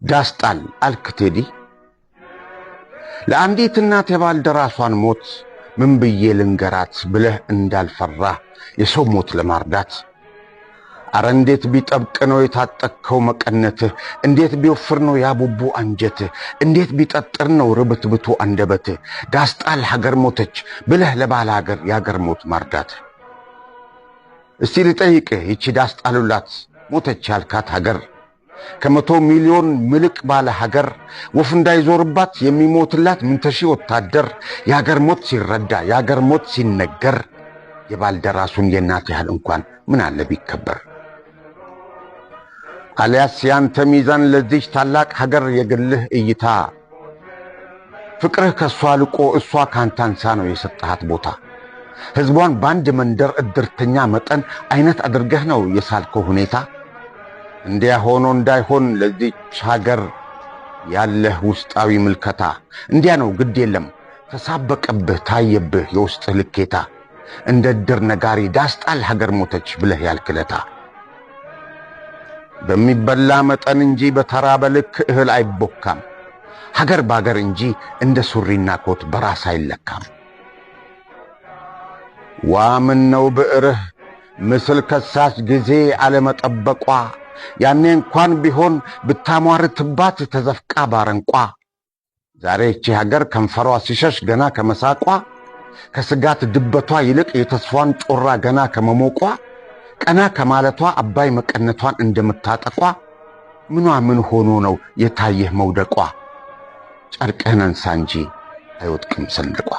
ዳስጣል አልክ ቴዲ ለአንዲት እናት የባልደራሷን ሞት ምን ብዬ ልንገራት ብለህ እንዳልፈራ የሰው ሞት ለማርዳት አረ እንዴት ቢጠብቅ ነው የታጠቅከው መቀነትህ እንዴት ቢወፍር ነው ያቡቡ አንጀትህ እንዴት ቢጠጥር ነው ርብትብቱ አንደበትህ ዳስጣል ሀገር ሞተች ብለህ ለባለ ሀገር ያገር ሞት ማርዳት እስቲ ልጠይቅህ ይቺ ዳስጣሉላት ሞተች ያልካት ሀገር ከመቶ ሚሊዮን ምልቅ ባለ ሀገር ወፍ እንዳይዞርባት የሚሞትላት ምንተሺ ወታደር ያገር ሞት ሲረዳ ያገር ሞት ሲነገር የባልደራሱን የናት ያህል እንኳን ምን አለ ቢከበር አልያስ ያንተ ሚዛን ለዚህ ታላቅ ሀገር የግልህ እይታ ፍቅርህ ከሷ ልቆ እሷ ካንታንሳ ነው የሰጣት ቦታ ህዝቧን ባንድ መንደር እድርተኛ መጠን አይነት አድርገህ ነው የሳልከው ሁኔታ እንዲያ ሆኖ እንዳይሆን ለዚች ሀገር ያለህ ውስጣዊ ምልከታ እንዲያ ነው ግድ የለም ተሳበቀብህ ታየብህ የውስጥ ልኬታ እንደ ድር ነጋሪ ዳስጣል ሀገር ሞተች ብለህ ያልክለታ በሚበላ መጠን እንጂ በተራበ ልክ እህል አይቦካም ሀገር ባገር እንጂ እንደ ሱሪና ኮት በራስ አይለካም ዋምን ነው ብዕርህ ምስል ከሳች ጊዜ አለመጠበቋ ያኔ እንኳን ቢሆን ብታሟርትባት ተዘፍቃ ባረንቋ ዛሬ እቺ ሀገር ከንፈሯ ሲሸሽ ገና ከመሳቋ ከስጋት ድበቷ ይልቅ የተስፋን ጮራ ገና ከመሞቋ ቀና ከማለቷ አባይ መቀነቷን እንደምታጠቋ ምኗ ምን ሆኖ ነው የታየህ መውደቋ ጨርቅህን አንሳ እንጂ አይወጥቅም ሰንደቋ